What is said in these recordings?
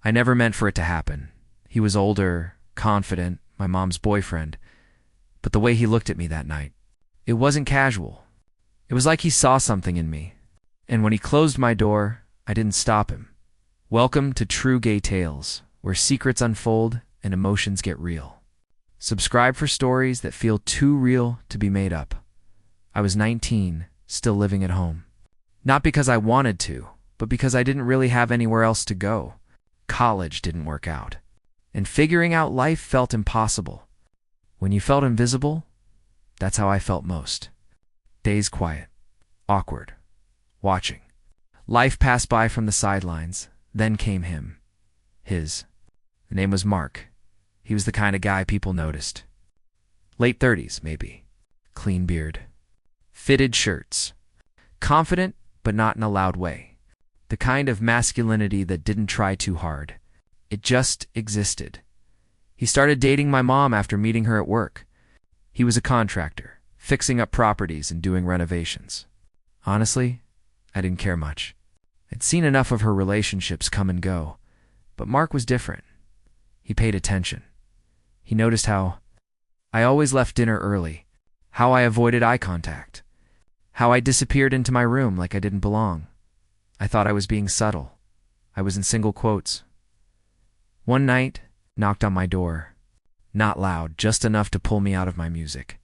I never meant for it to happen. He was older, confident, my mom's boyfriend. But the way he looked at me that night, it wasn't casual. It was like he saw something in me. And when he closed my door, I didn't stop him. Welcome to True Gay Tales, where secrets unfold and emotions get real. Subscribe for stories that feel too real to be made up. I was 19, still living at home. Not because I wanted to, but because I didn't really have anywhere else to go. College didn't work out. And figuring out life felt impossible. When you felt invisible, that's how I felt most. Days quiet, awkward, watching. Life passed by from the sidelines, then came him. His. The name was Mark. He was the kind of guy people noticed. Late 30s, maybe. Clean beard. Fitted shirts. Confident, but not in a loud way. The kind of masculinity that didn't try too hard. It just existed. He started dating my mom after meeting her at work. He was a contractor, fixing up properties and doing renovations. Honestly, I didn't care much. I'd seen enough of her relationships come and go, but Mark was different. He paid attention. He noticed how I always left dinner early, how I avoided eye contact, how I disappeared into my room like I didn't belong. I thought I was being subtle. I was in single quotes. One night, knocked on my door. Not loud, just enough to pull me out of my music.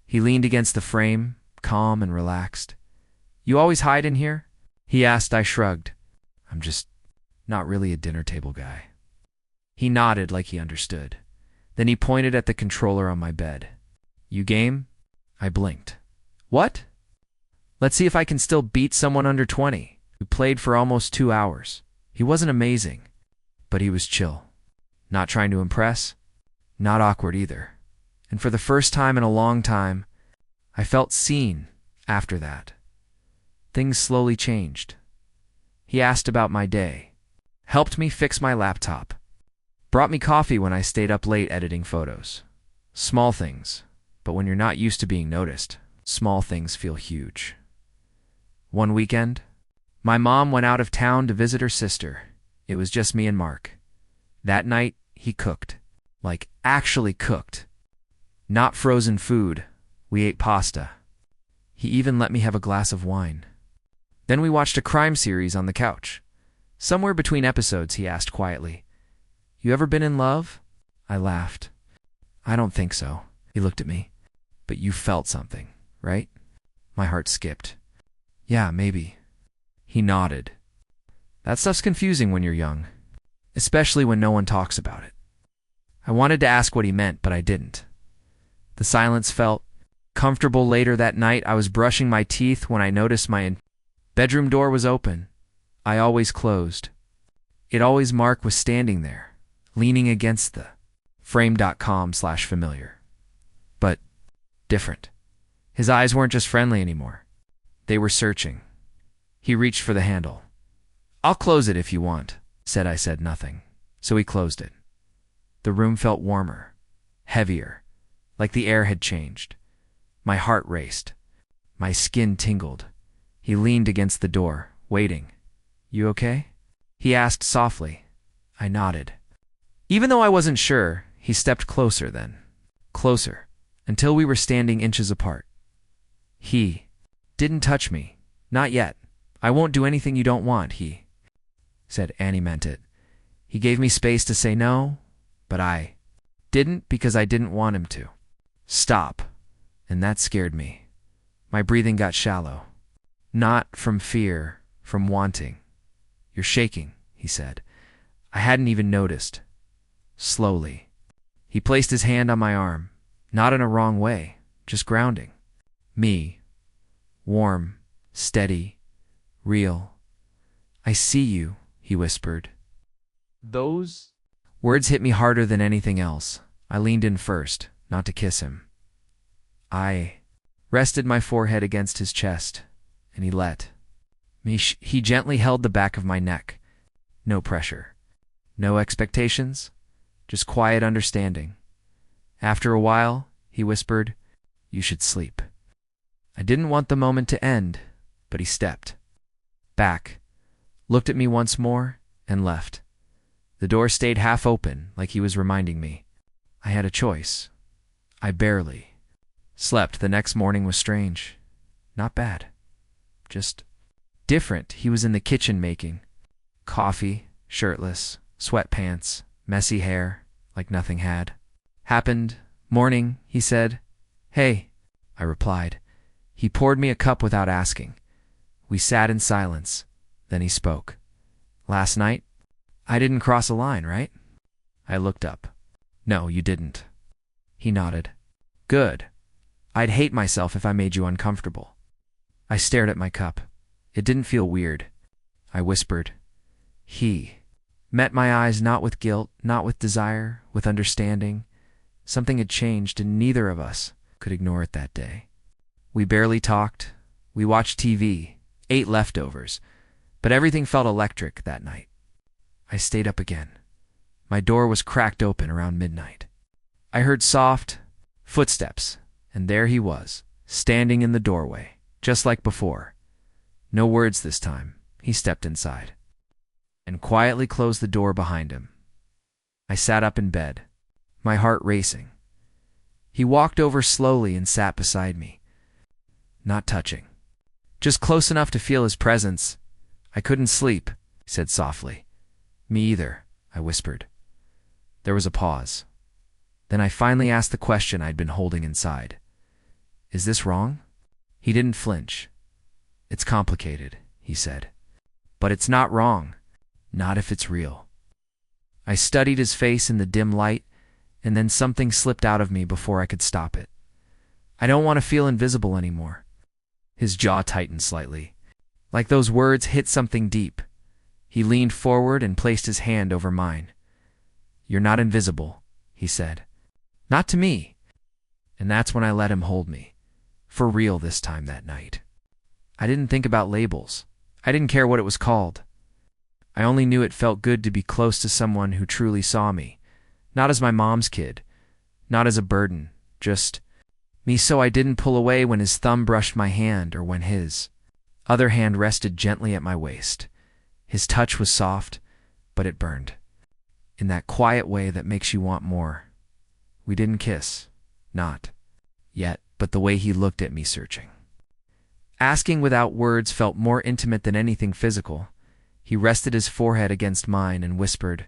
He leaned against the frame, calm and relaxed. "You always hide in here?" he asked. I shrugged. "I'm just not really a dinner table guy." He nodded like he understood. Then he pointed at the controller on my bed. "You game?" I blinked. "What?" "Let's see if I can still beat someone under 20. We played for almost 2 hours. He wasn't amazing, but he was chill. Not trying to impress, not awkward either. And for the first time in a long time, I felt seen after that. Things slowly changed. He asked about my day, helped me fix my laptop, brought me coffee when I stayed up late editing photos. Small things, but when you're not used to being noticed, small things feel huge. One weekend, my mom went out of town to visit her sister. It was just me and Mark. That night, he cooked. Like, actually cooked. Not frozen food. We ate pasta. He even let me have a glass of wine. Then we watched a crime series on the couch. Somewhere between episodes, he asked quietly, "You ever been in love?" I laughed. "I don't think so." He looked at me. "But you felt something, right?" My heart skipped. "Yeah, maybe." He nodded. That stuff's confusing when you're young, especially when no one talks about it. I wanted to ask what he meant, but I didn't. The silence felt comfortable. Later that night, I was brushing my teeth when I noticed my bedroom door was open. I always closed. It always Mark was standing there, leaning against the frame.com/familiar. But different. His eyes weren't just friendly anymore. They were searching. He reached for the handle. "I'll close it if you want," I said nothing. So he closed it. The room felt warmer, heavier, like the air had changed. My heart raced. My skin tingled. He leaned against the door, waiting. "You okay?" he asked softly. I nodded. Even though I wasn't sure, he stepped closer then. Closer, until we were standing inches apart. He didn't touch me. "Not yet. I won't do anything you don't want," he said, and he meant it. He gave me space to say no, but I didn't because I didn't want him to. Stop. And that scared me. My breathing got shallow. Not from fear, from wanting. "You're shaking," he said. I hadn't even noticed. Slowly. He placed his hand on my arm, not in a wrong way, just grounding. Me. Warm, steady, real. "I see you," he whispered. Those words hit me harder than anything else. I leaned in first, not to kiss him. I rested my forehead against his chest, and he let me. He gently held the back of my neck. No pressure. No expectations. Just quiet understanding. After a while, he whispered, "You should sleep." I didn't want the moment to end, but he stepped back, looked at me once more, and left. The door stayed half open, like he was reminding me. I had a choice. I barely slept. The next morning was strange. Not bad. Just different. He was in the kitchen making coffee, shirtless, sweatpants, messy hair, like nothing had happened. Morning, he said. Hey, I replied. He poured me a cup without asking. We sat in silence. Then he spoke. Last night? I didn't cross a line, right? I looked up. No, you didn't. He nodded. Good. I'd hate myself if I made you uncomfortable. I stared at my cup. It didn't feel weird. I whispered. He met my eyes not with guilt, not with desire, with understanding. Something had changed, and neither of us could ignore it that day. We barely talked. We watched TV, ate leftovers, but everything felt electric that night. I stayed up again. My door was cracked open around midnight. I heard soft footsteps, and there he was, standing in the doorway, just like before. No words this time. He stepped inside and quietly closed the door behind him. I sat up in bed, my heart racing. He walked over slowly and sat beside me, not touching, just close enough to feel his presence. I couldn't sleep, he said softly. Me either, I whispered. There was a pause. Then I finally asked the question I'd been holding inside. Is this wrong? He didn't flinch. It's complicated, he said. But it's not wrong. Not if it's real. I studied his face in the dim light, and then something slipped out of me before I could stop it. I don't want to feel invisible anymore. His jaw tightened slightly, like those words hit something deep. He leaned forward and placed his hand over mine. You're not invisible, he said. Not to me. And that's when I let him hold me. For real this time that night. I didn't think about labels. I didn't care what it was called. I only knew it felt good to be close to someone who truly saw me. Not as my mom's kid. Not as a burden. Just me, so I didn't pull away when his thumb brushed my hand or when his other hand rested gently at my waist. His touch was soft, but it burned. In that quiet way that makes you want more. We didn't kiss. Not yet, but the way he looked at me searching. Asking without words felt more intimate than anything physical. He rested his forehead against mine and whispered,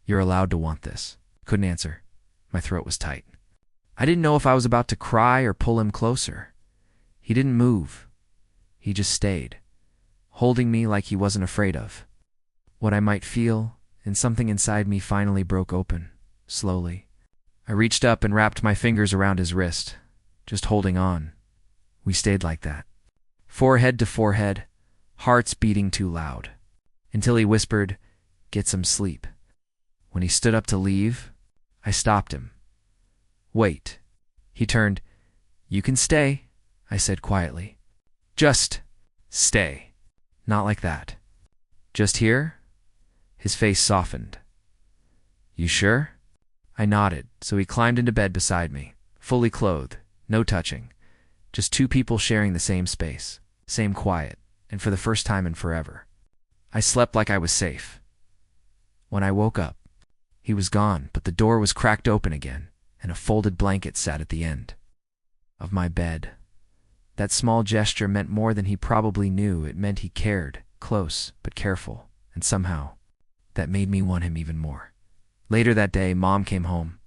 You're allowed to want this. Couldn't answer. My throat was tight. I didn't know if I was about to cry or pull him closer. He didn't move. He just stayed, holding me like he wasn't afraid of what I might feel, and something inside me finally broke open, slowly. I reached up and wrapped my fingers around his wrist, just holding on. We stayed like that, forehead to forehead, hearts beating too loud, until he whispered, Get some sleep. When he stood up to leave, I stopped him. Wait. He turned. You can stay, I said quietly. Just stay. Not like that. Just here? His face softened. You sure? I nodded, so he climbed into bed beside me, fully clothed, no touching, just two people sharing the same space, same quiet, and for the first time in forever. I slept like I was safe. When I woke up, he was gone, but the door was cracked open again, and a folded blanket sat at the end of my bed. That small gesture meant more than he probably knew. It meant he cared, close but careful, and somehow that made me want him even more. Later that day, Mom came home.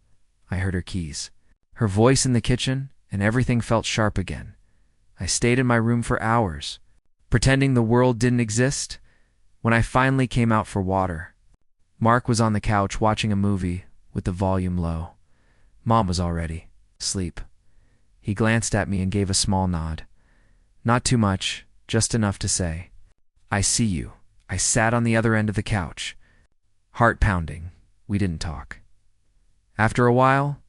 I heard her keys, her voice in the kitchen, and everything felt sharp again. I stayed in my room for hours, pretending the world didn't exist. When I finally came out for water, Mark was on the couch watching a movie with the volume low. Mom was already asleep. He glanced at me and gave a small nod. Not too much, just enough to say, I see you. I sat on the other end of the couch, heart pounding. We didn't talk. After a while,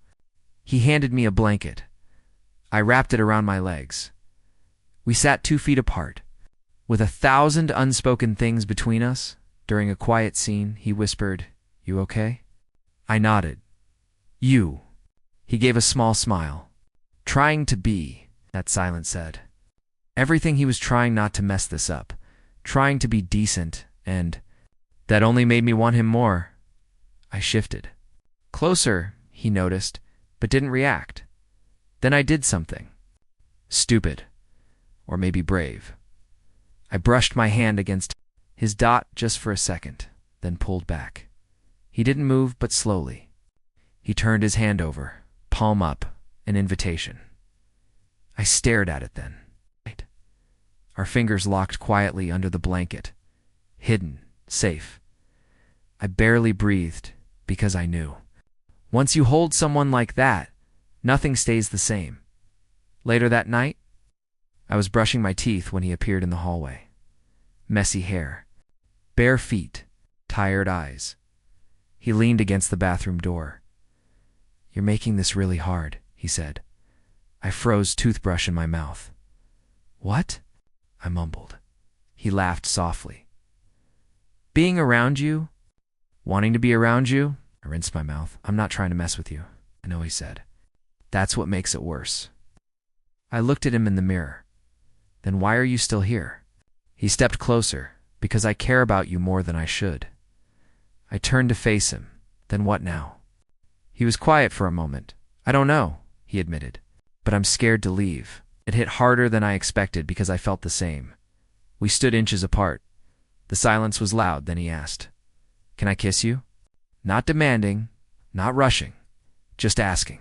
he handed me a blanket. I wrapped it around my legs. We sat 2 feet apart, with 1,000 unspoken things between us. During a quiet scene, he whispered, You okay? I nodded. You. He gave a small smile. Trying to be, that silence said. Everything he was trying not to mess this up, trying to be decent, and that only made me want him more. I shifted. Closer, he noticed, but didn't react. Then I did something. Stupid. Or maybe brave. I brushed my hand against his dot just for a second, then pulled back. He didn't move, but slowly. He turned his hand over, palm up, an invitation. I stared at it then. Our fingers locked quietly under the blanket, hidden, safe. I barely breathed because I knew. Once you hold someone like that, nothing stays the same. Later that night, I was brushing my teeth when he appeared in the hallway. Messy hair, bare feet, tired eyes. He leaned against the bathroom door. "You're making this really hard," he said. I froze, toothbrush in my mouth. "What?" I mumbled. He laughed softly. "Being around you, wanting to be around you," I rinsed my mouth. "I'm not trying to mess with you." "I know," he said. "That's what makes it worse." I looked at him in the mirror. "Then why are you still here?" He stepped closer. "Because I care about you more than I should." I turned to face him. "Then what now?" He was quiet for a moment. "I don't know," he admitted. "But I'm scared to leave." It hit harder than I expected because I felt the same. We stood inches apart. The silence was loud. Then he asked, "Can I kiss you?" Not demanding, not rushing, just asking.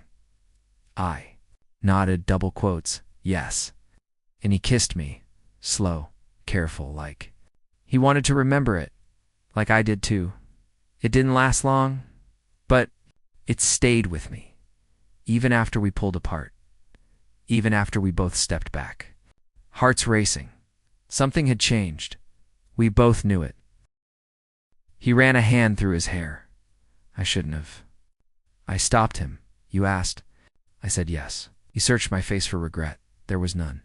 I nodded, double quotes, yes. And he kissed me, slow, careful, like he wanted to remember it, like I did too. It didn't last long, but it stayed with me, even after we pulled apart, even after we both stepped back. Hearts racing. Something had changed. We both knew it. He ran a hand through his hair. I shouldn't have. I stopped him. "You asked?" I said yes. He searched my face for regret. There was none.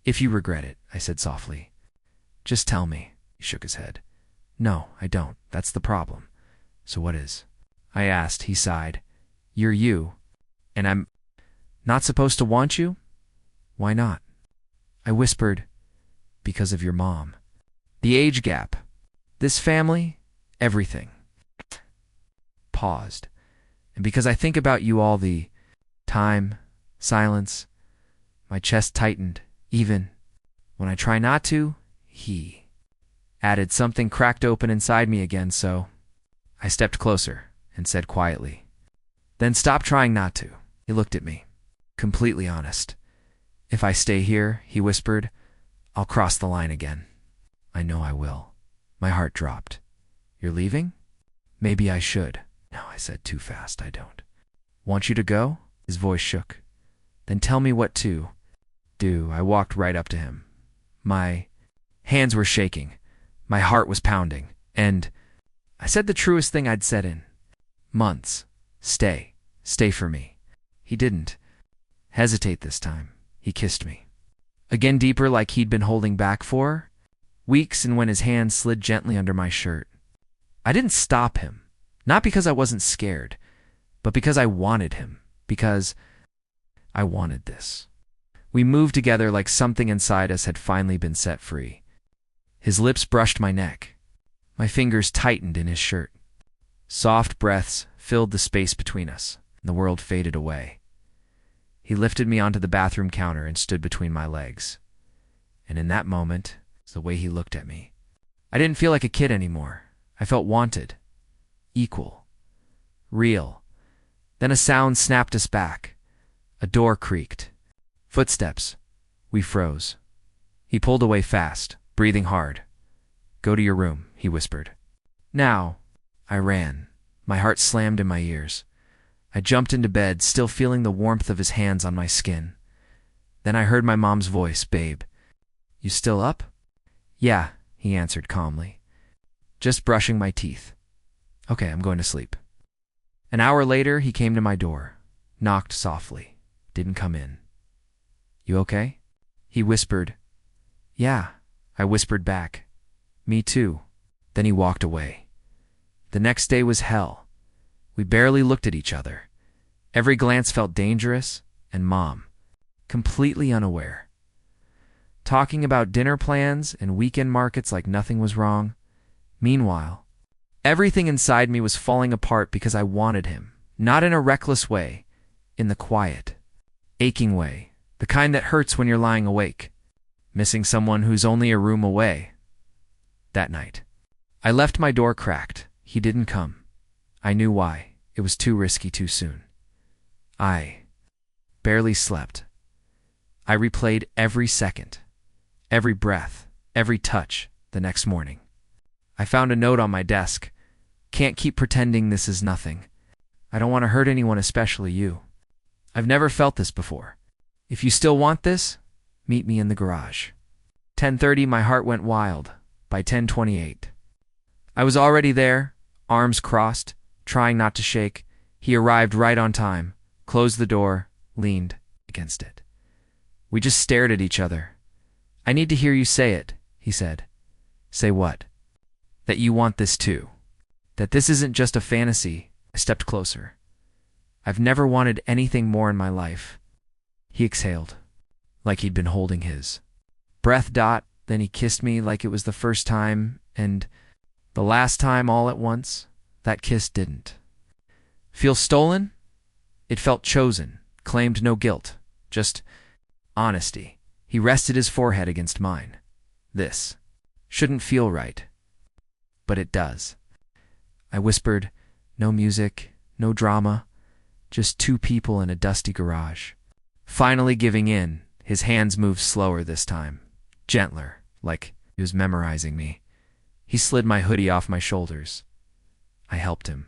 "If you regret it," I said softly, "just tell me." He shook his head. "No, I don't. That's the problem." "So what is?" I asked. He sighed. "You're you, and I'm not supposed to want you?" "Why not?" I whispered. "Because of your mom. The age gap. This family. Everything." Paused. "And because I think about you all the time." Silence. My chest tightened. "Even when I try not to," he added. Something cracked open inside me again, so I stepped closer and said quietly, "Then stop trying not to." He looked at me, completely honest. "If I stay here," he whispered, "I'll cross the line again." "I know I will." My heart dropped. "You're leaving?" "Maybe I should." "No," I said too fast. "I don't." "Want you to go?" His voice shook. "Then tell me what to do." I walked right up to him. My hands were shaking. My heart was pounding. And I said the truest thing I'd said in months. "Stay. Stay for me." He didn't hesitate this time. He kissed me. Again, deeper, like he'd been holding back for weeks, and when his hand slid gently under my shirt. I didn't stop him. Not because I wasn't scared, but because I wanted him. Because I wanted this. We moved together like something inside us had finally been set free. His lips brushed my neck. My fingers tightened in his shirt. Soft breaths filled the space between us, and the world faded away. He lifted me onto the bathroom counter and stood between my legs. And in that moment, the way he looked at me, I didn't feel like a kid anymore. I felt wanted, equal, real. Then a sound snapped us back. A door creaked. Footsteps. We froze. He pulled away fast, breathing hard. "Go to your room," he whispered. "Now." I ran. My heart slammed in my ears. I jumped into bed, still feeling the warmth of his hands on my skin. Then I heard my mom's voice. "Babe, you still up?" "Yeah," he answered calmly. "Just brushing my teeth." "Okay, I'm going to sleep." An hour later, he came to my door, knocked softly, didn't come in. "You okay?" He whispered. "Yeah," I whispered back. "Me too." Then he walked away. The next day was hell. We barely looked at each other. Every glance felt dangerous, and Mom, completely unaware. Talking about dinner plans and weekend markets like nothing was wrong. Meanwhile, Everything inside me was falling apart because I wanted him. Not in a reckless way, in the quiet, aching way, the kind that hurts when you're lying awake, missing someone who's only a room away. That night, I left my door cracked. He didn't come. I knew why. It was too risky too soon. I barely slept. I replayed every second, every breath, every touch the next morning. I found a note on my desk. Can't keep pretending this is nothing. I don't want to hurt anyone, especially you. I've never felt this before. If you still want this, meet me in the garage. 10:30, my heart went wild. By 10:28, I was already there, arms crossed, trying not to shake. He arrived right on time, closed the door, leaned against it. We just stared at each other. I need to hear you say it, he said. Say what? That you want this too. That this isn't just a fantasy. I stepped closer. I've never wanted anything more in my life. He exhaled, like he'd been holding his breath. Then he kissed me like it was the first time and the last time all at once. That kiss didn't feel stolen. It felt chosen, claimed no guilt, just honesty. He rested his forehead against mine. This shouldn't feel right, but it does. I whispered, no music, no drama, just two people in a dusty garage. Finally giving in, his hands moved slower this time, gentler, like he was memorizing me. He slid my hoodie off my shoulders. I helped him.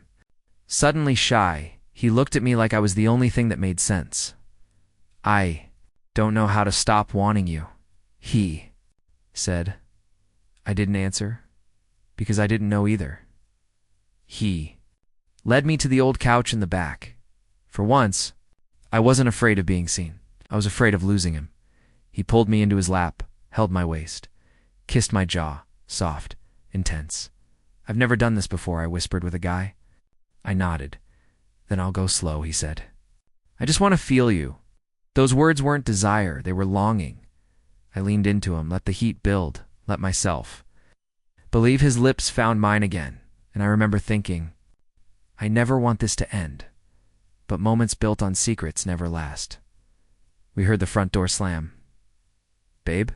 Suddenly shy, he looked at me like I was the only thing that made sense. I don't know how to stop wanting you, he said. I didn't answer, because I didn't know either. He led me to the old couch in the back. For once, I wasn't afraid of being seen. I was afraid of losing him. He pulled me into his lap, held my waist, kissed my jaw, soft, intense. I've never done this before, I whispered with a guy. I nodded. Then I'll go slow, he said. I just want to feel you. Those words weren't desire, they were longing. I leaned into him, let the heat build, let myself believe. His lips found mine again, and I remember thinking, I never want this to end. But moments built on secrets never last. We heard the front door slam. Babe?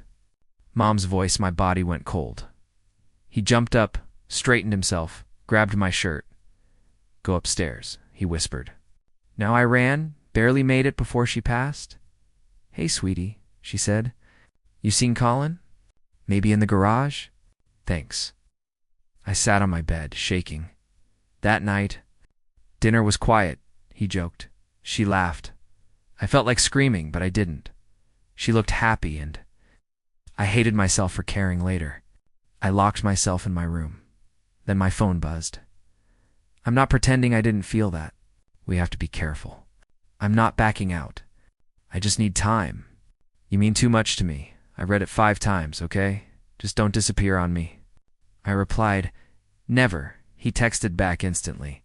Mom's voice, my body went cold. He jumped up, straightened himself, grabbed my shirt. Go upstairs, he whispered. Now I ran, barely made it before she passed. Hey, sweetie, she said. You seen Colin? Maybe in the garage? Thanks. I sat on my bed, shaking. That night, dinner was quiet, he joked. She laughed. I felt like screaming, but I didn't. She looked happy, and I hated myself for caring later. I locked myself in my room. Then my phone buzzed. I'm not pretending I didn't feel that. We have to be careful. I'm not backing out. I just need time. You mean too much to me. I read it 5 times, okay? Just don't disappear on me. I replied, never. He texted back instantly.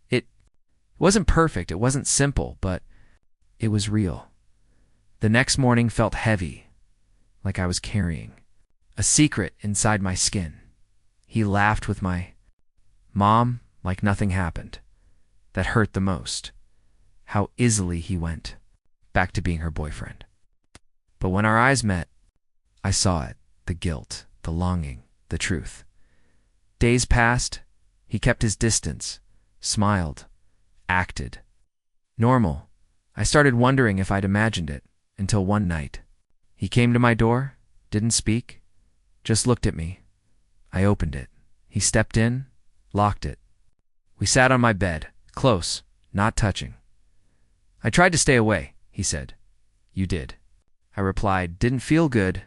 It wasn't perfect, it wasn't simple, but it was real. The next morning felt heavy, like I was carrying a secret inside my skin. He laughed with my mom like nothing happened. That hurt the most. How easily he went back to being her boyfriend. But when our eyes met, I saw it, the guilt, the longing, the truth. Days passed. He kept his distance, smiled, acted. Normal. I started wondering if I'd imagined it, until one night. He came to my door, didn't speak, just looked at me. I opened it. He stepped in, locked it. We sat on my bed, close, not touching. I tried to stay away, he said. You did. I replied, didn't feel good.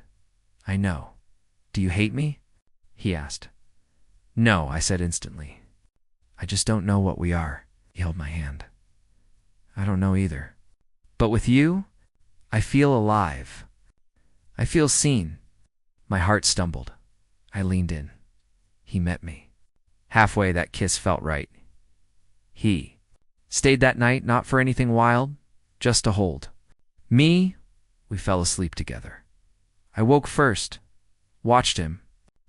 I know. Do you hate me? He asked. No, I said instantly. I just don't know what we are. He held my hand. I don't know either. But with you, I feel alive. I feel seen. My heart stumbled. I leaned in. He met me. Halfway, that kiss felt right. He stayed that night, not for anything wild, just to hold. Me, we fell asleep together. I woke first, watched him,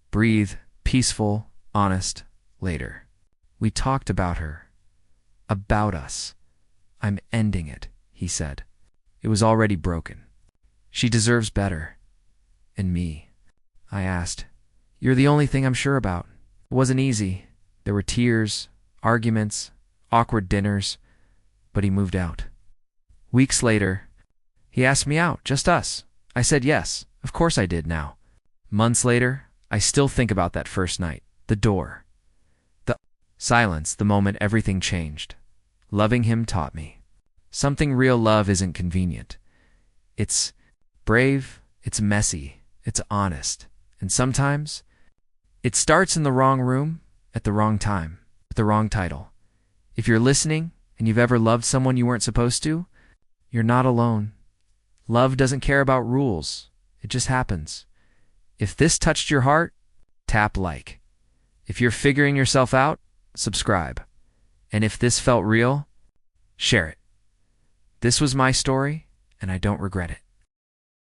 breathe, peaceful, honest, later. We talked about her. About us. I'm ending it, he said. It was already broken. She deserves better. And me. I asked. You're the only thing I'm sure about. It wasn't easy. There were tears, arguments, awkward dinners, but he moved out. Weeks later, he asked me out, just us. I said yes, of course I did now. Months later, I still think about that first night. The door. The silence, the moment everything changed. Loving him taught me. Something real love isn't convenient. It's brave, it's messy, it's honest. And sometimes, it starts in the wrong room, at the wrong time, with the wrong title. If you're listening, and you've ever loved someone you weren't supposed to, you're not alone. Love doesn't care about rules. It just happens. If this touched your heart, tap like. If you're figuring yourself out, subscribe. And if this felt real, share it. This was my story, and I don't regret it.